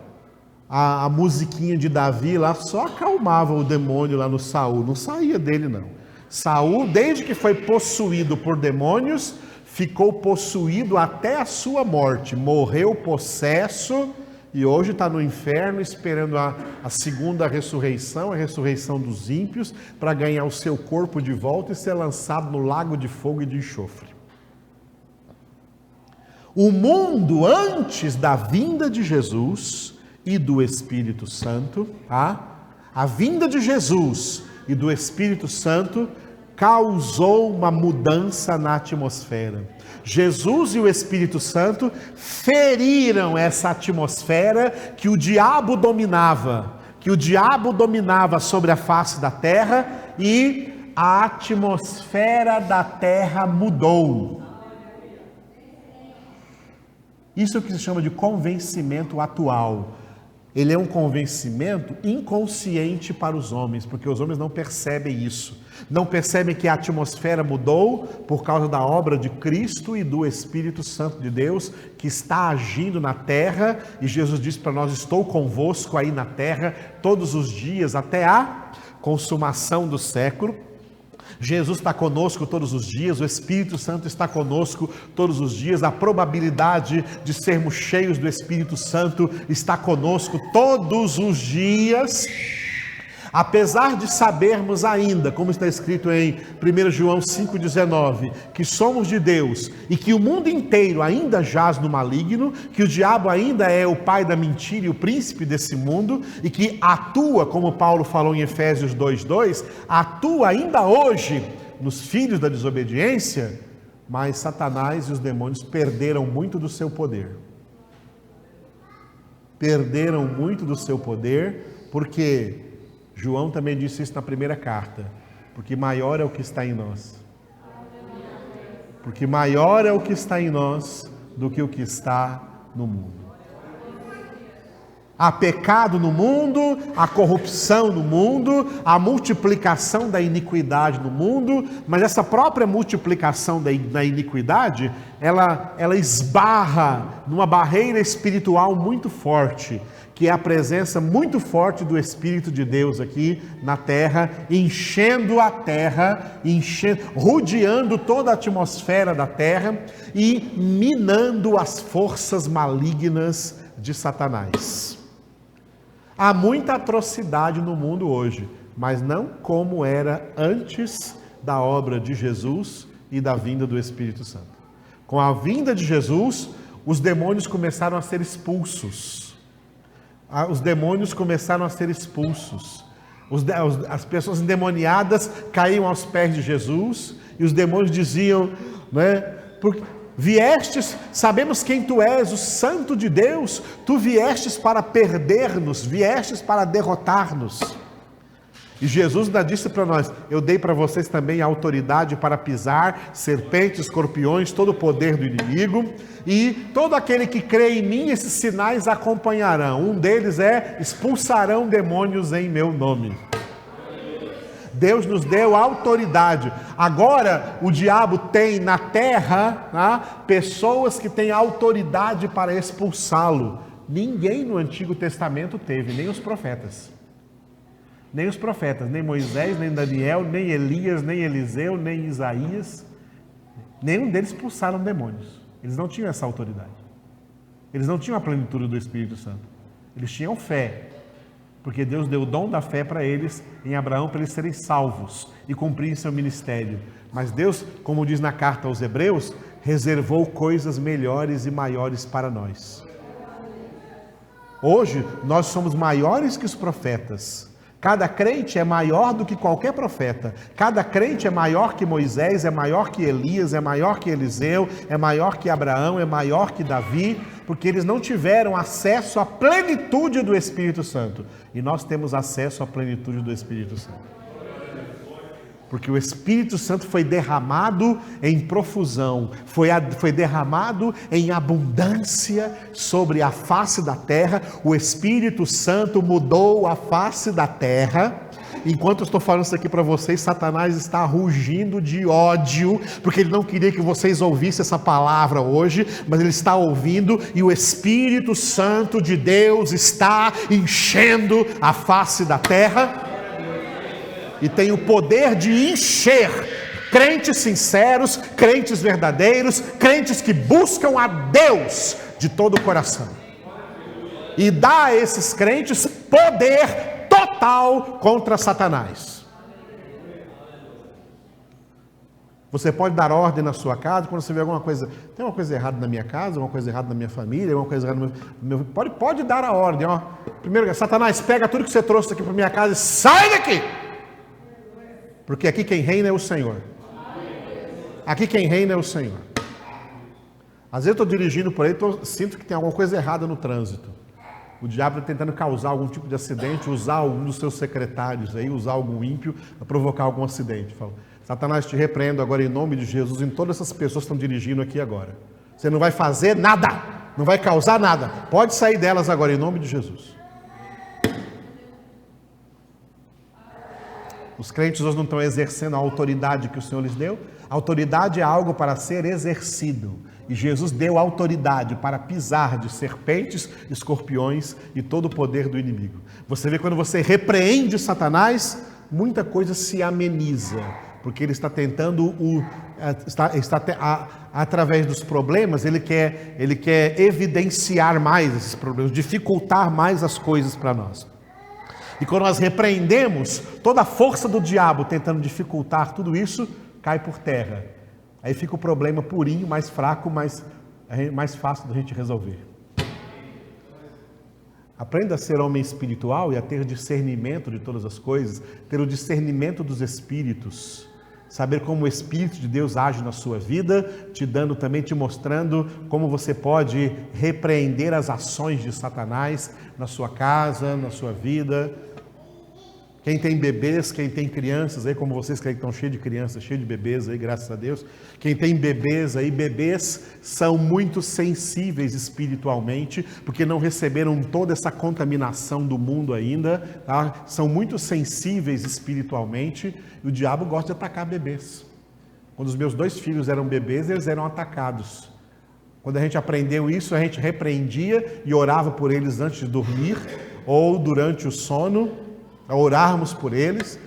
[SPEAKER 2] a musiquinha de Davi lá só acalmava o demônio lá no Saul, não saía dele não. Saul, desde que foi possuído por demônios, ficou possuído até a sua morte, morreu possesso e hoje está no inferno esperando a segunda ressurreição, a ressurreição dos ímpios, para ganhar o seu corpo de volta e ser lançado no lago de fogo e de enxofre. O mundo antes da vinda de Jesus e do Espírito Santo, A vinda de Jesus e do Espírito Santo causou uma mudança na atmosfera. Jesus e o Espírito Santo feriram essa atmosfera que o diabo dominava, sobre a face da terra, e a atmosfera da terra mudou. Isso que se chama de convencimento atual. Ele é um convencimento inconsciente para os homens, porque os homens não percebem isso. Não percebem que a atmosfera mudou por causa da obra de Cristo e do Espírito Santo de Deus, que está agindo na terra. E Jesus disse para nós: estou convosco aí na terra todos os dias até a consumação do século. Jesus está conosco todos os dias, o Espírito Santo está conosco todos os dias, a probabilidade de sermos cheios do Espírito Santo está conosco todos os dias, apesar de sabermos ainda, como está escrito em 1 João 5,19, que somos de Deus e que o mundo inteiro ainda jaz no maligno, que o diabo ainda é o pai da mentira e o príncipe desse mundo, e que atua, como Paulo falou em Efésios 2,2, atua ainda hoje nos filhos da desobediência, mas Satanás e os demônios perderam muito do seu poder. Perderam muito do seu poder, porque João também disse isso na primeira carta, porque maior é o que está em nós. Porque maior é o que está em nós do que o que está no mundo. Há pecado no mundo, há corrupção no mundo, há multiplicação da iniquidade no mundo, mas essa própria multiplicação da iniquidade, ela esbarra numa barreira espiritual muito forte, que é a presença muito forte do Espírito de Deus aqui na terra, enchendo a terra, rodeando toda a atmosfera da terra e minando as forças malignas de Satanás. Há muita atrocidade no mundo hoje, mas não como era antes da obra de Jesus e da vinda do Espírito Santo. Com a vinda de Jesus, os demônios começaram a ser expulsos. As pessoas endemoniadas caíam aos pés de Jesus e os demônios diziam, viestes, sabemos quem tu és, o Santo de Deus, tu viestes para perder-nos, viestes para derrotar-nos. E Jesus ainda disse para nós: eu dei para vocês também a autoridade para pisar serpentes, escorpiões, todo o poder do inimigo, e todo aquele que crê em mim, esses sinais acompanharão. Um deles é: expulsarão demônios em meu nome. Deus nos deu autoridade. Agora o diabo tem na terra pessoas que têm autoridade para expulsá-lo. Ninguém no Antigo Testamento teve, nem os profetas. Nem os profetas, nem Moisés, nem Daniel, nem Elias, nem Eliseu, nem Isaías. Nenhum deles expulsaram demônios. Eles não tinham essa autoridade. Eles não tinham a plenitude do Espírito Santo. Eles tinham fé. Porque Deus deu o dom da fé para eles, em Abraão, para eles serem salvos e cumprirem seu ministério. Mas Deus, como diz na carta aos Hebreus, reservou coisas melhores e maiores para nós. Hoje, nós somos maiores que os profetas. Cada crente é maior do que qualquer profeta. Cada crente é maior que Moisés, é maior que Elias, é maior que Eliseu, é maior que Abraão, é maior que Davi, porque eles não tiveram acesso à plenitude do Espírito Santo. E nós temos acesso à plenitude do Espírito Santo. Porque o Espírito Santo foi derramado em profusão, foi derramado em abundância sobre a face da terra. O Espírito Santo mudou a face da terra. Enquanto eu estou falando isso aqui para vocês, Satanás está rugindo de ódio, porque ele não queria que vocês ouvissem essa palavra hoje, mas ele está ouvindo, e o Espírito Santo de Deus está enchendo a face da terra. E tem o poder de encher crentes sinceros, crentes verdadeiros, crentes que buscam a Deus de todo o coração. E dá a esses crentes poder total contra Satanás. Você pode dar ordem na sua casa, quando você vê alguma coisa, tem uma coisa errada na minha casa, uma coisa errada na minha família, uma coisa errada no meu... Pode dar a ordem, ó. Primeiro, Satanás, pega tudo que você trouxe aqui para minha casa e sai daqui! Porque aqui quem reina é o Senhor. Aqui quem reina é o Senhor. Às vezes eu estou dirigindo por aí e sinto que tem alguma coisa errada no trânsito. O diabo está tentando causar algum tipo de acidente, usar algum dos seus secretários aí, usar algum ímpio para provocar algum acidente. Fala, Satanás, te repreendo agora em nome de Jesus, em todas essas pessoas que estão dirigindo aqui agora. Você não vai fazer nada, não vai causar nada. Pode sair delas agora em nome de Jesus. Os crentes hoje não estão exercendo a autoridade que o Senhor lhes deu. A autoridade é algo para ser exercido. E Jesus deu autoridade para pisar de serpentes, escorpiões e todo o poder do inimigo. Você vê, quando você repreende Satanás, muita coisa se ameniza. Porque ele está tentando, através dos problemas, ele quer evidenciar mais esses problemas, dificultar mais as coisas para nós. E quando nós repreendemos, toda a força do diabo tentando dificultar tudo isso, cai por terra. Aí fica o problema purinho, mais fraco, mais fácil da gente resolver. Aprenda a ser homem espiritual e a ter discernimento de todas as coisas, ter o discernimento dos espíritos, saber como o Espírito de Deus age na sua vida, te mostrando como você pode repreender as ações de Satanás na sua casa, na sua vida. Quem tem bebês, quem tem crianças aí, como vocês que estão cheios de crianças, cheios de bebês aí, graças a Deus. Quem tem bebês aí, bebês são muito sensíveis espiritualmente, porque não receberam toda essa contaminação do mundo ainda, tá? São muito sensíveis espiritualmente, e o diabo gosta de atacar bebês. Quando os meus 2 filhos eram bebês, eles eram atacados. Quando a gente aprendeu isso, a gente repreendia e orava por eles antes de dormir, ou durante o sono, a orarmos por eles.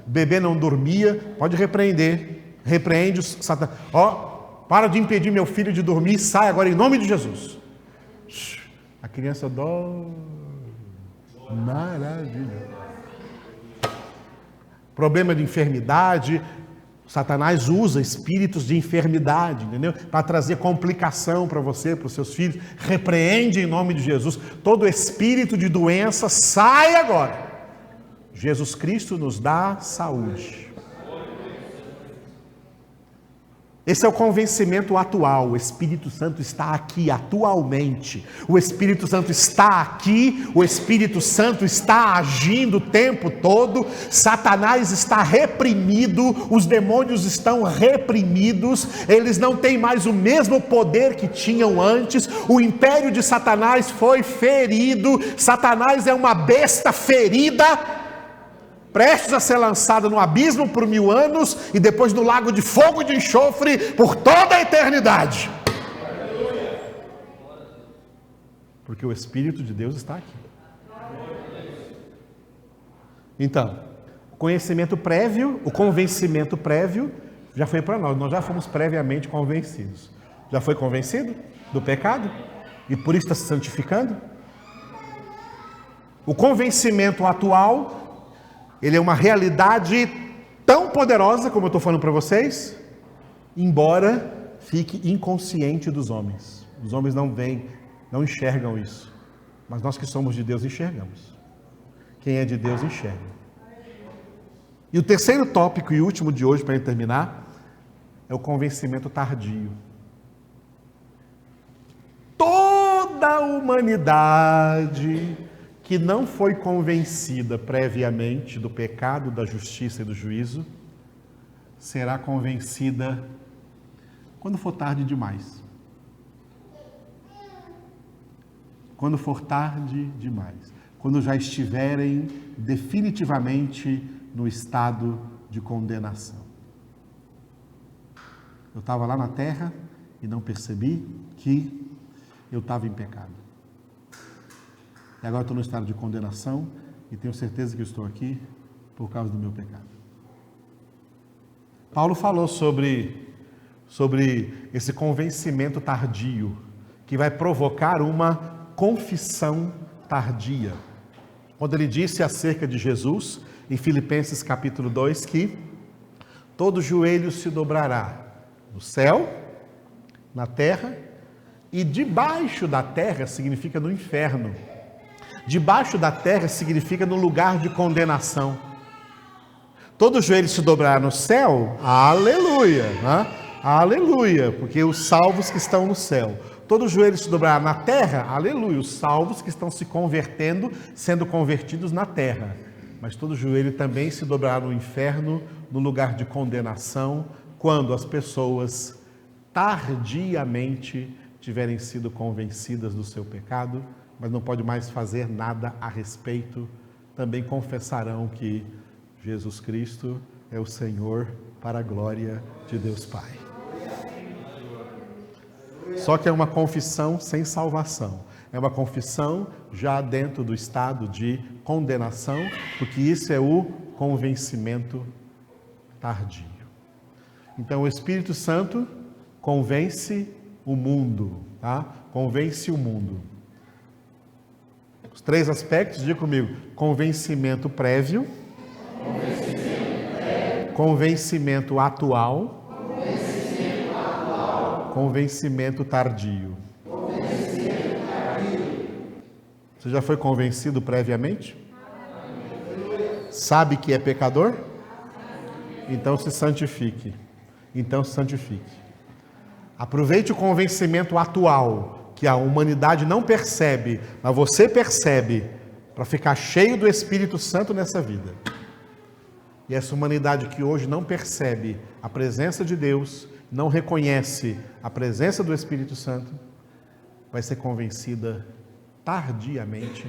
[SPEAKER 2] Bebê não dormia, pode repreender. Repreende os Satanás. Para de impedir meu filho de dormir, sai agora em nome de Jesus. A criança dorme. Maravilha. Problema de enfermidade. Satanás usa espíritos de enfermidade, entendeu? Para trazer complicação para você, para os seus filhos. Repreende em nome de Jesus. Todo espírito de doença sai agora. Jesus Cristo nos dá saúde. Esse é o convencimento atual. O Espírito Santo está aqui atualmente. O Espírito Santo está aqui. O Espírito Santo está agindo o tempo todo. Satanás está reprimido. Os demônios estão reprimidos. Eles não têm mais o mesmo poder que tinham antes. O império de Satanás foi ferido. Satanás é uma besta ferida, prestes a ser lançada no abismo por 1000 anos e depois no lago de fogo e de enxofre por toda a eternidade. Porque o Espírito de Deus está aqui. Então, o convencimento prévio já foi para nós já fomos previamente convencidos. Já foi convencido do pecado e por isso está se santificando? O convencimento atual, ele é uma realidade tão poderosa, como eu estou falando para vocês, embora fique inconsciente dos homens. Os homens não veem, não enxergam isso. Mas nós que somos de Deus enxergamos. Quem é de Deus enxerga. E o terceiro tópico e último de hoje, para terminar, é o convencimento tardio. Toda a humanidade que não foi convencida previamente do pecado, da justiça e do juízo, será convencida quando for tarde demais. Quando for tarde demais. Quando já estiverem definitivamente no estado de condenação. Eu estava lá na terra e não percebi que eu estava em pecado. E agora estou no estado de condenação e tenho certeza que eu estou aqui por causa do meu pecado. Paulo falou sobre esse convencimento tardio, que vai provocar uma confissão tardia. Quando ele disse acerca de Jesus, em Filipenses capítulo 2, que todo joelho se dobrará no céu, na terra, e debaixo da terra significa no inferno. Debaixo da terra significa no lugar de condenação. Todo joelho se dobrará no céu, aleluia, né? Aleluia, porque os salvos que estão no céu. Todo joelho se dobrará na terra, aleluia, os salvos que estão se convertendo, sendo convertidos na terra. Mas todo joelho também se dobrará no inferno, no lugar de condenação, quando as pessoas tardiamente tiverem sido convencidas do seu pecado, mas não pode mais fazer nada a respeito, também confessarão que Jesus Cristo é o Senhor para a glória de Deus Pai. Só que é uma confissão sem salvação. É uma confissão já dentro do estado de condenação, porque isso é o convencimento tardio. Então o Espírito Santo convence o mundo, tá? Convence o mundo. Os 3 aspectos, diga comigo: convencimento prévio, convencimento atual, convencimento tardio. Você já foi convencido previamente? Sabe que é pecador? Então se santifique. Então se santifique. Aproveite o convencimento atual, que a humanidade não percebe, mas você percebe, para ficar cheio do Espírito Santo nessa vida. E essa humanidade que hoje não percebe a presença de Deus, não reconhece a presença do Espírito Santo, vai ser convencida tardiamente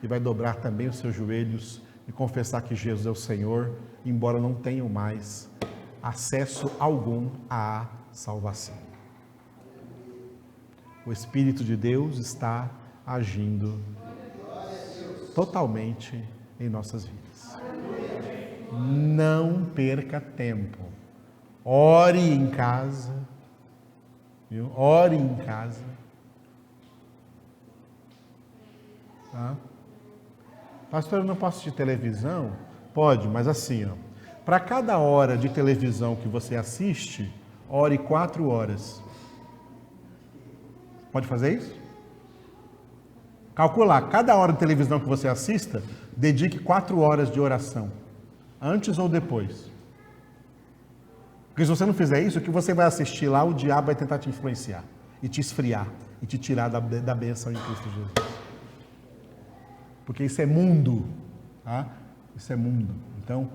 [SPEAKER 2] e vai dobrar também os seus joelhos e confessar que Jesus é o Senhor, embora não tenham mais acesso algum à salvação. O Espírito de Deus está agindo totalmente em nossas vidas. Não perca tempo. Ore em casa. Viu? Ore em casa. Tá? Pastor, eu não posso assistir televisão? Pode, mas assim, para cada hora de televisão que você assiste, ore 4 horas. Pode fazer isso? Calcula, cada hora de televisão que você assista, dedique 4 horas de oração, antes ou depois. Porque se você não fizer isso, o que você vai assistir lá, o diabo vai tentar te influenciar, e te esfriar, e te tirar da bênção em Cristo Jesus. Porque isso é mundo, tá? Isso é mundo. Então,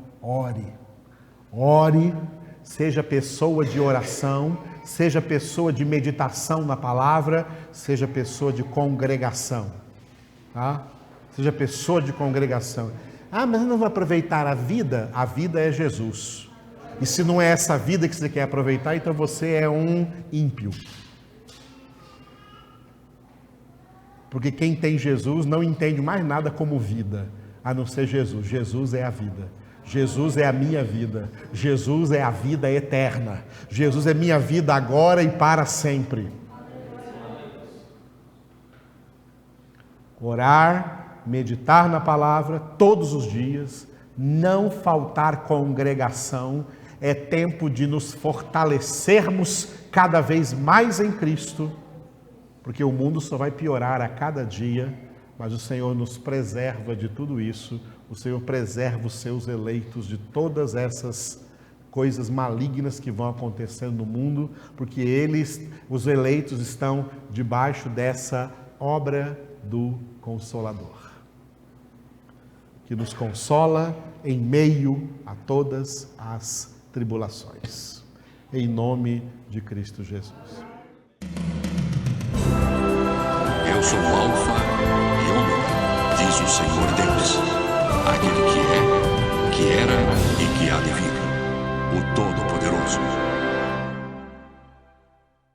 [SPEAKER 2] ore, seja pessoa de oração, seja pessoa de meditação na palavra, seja pessoa de congregação, tá? Seja pessoa de congregação. Ah, mas eu não vou aproveitar a vida? A vida é Jesus. E se não é essa vida que você quer aproveitar, então você é um ímpio. Porque quem tem Jesus não entende mais nada como vida, a não ser Jesus. Jesus é a vida. Jesus é a minha vida. Jesus é a vida eterna. Jesus é minha vida agora e para sempre. Orar, meditar na palavra todos os dias, não faltar congregação, é tempo de nos fortalecermos cada vez mais em Cristo, porque o mundo só vai piorar a cada dia, mas o Senhor nos preserva de tudo isso, o Senhor preserva os seus eleitos de todas essas coisas malignas que vão acontecendo no mundo, porque eles, os eleitos, estão debaixo dessa obra do Consolador, que nos consola em meio a todas as tribulações. Em nome de Cristo Jesus.
[SPEAKER 1] Eu sou o Alfa e Ômega, diz o Senhor Deus, aquele que é, que era e que há de vir, o Todo-Poderoso.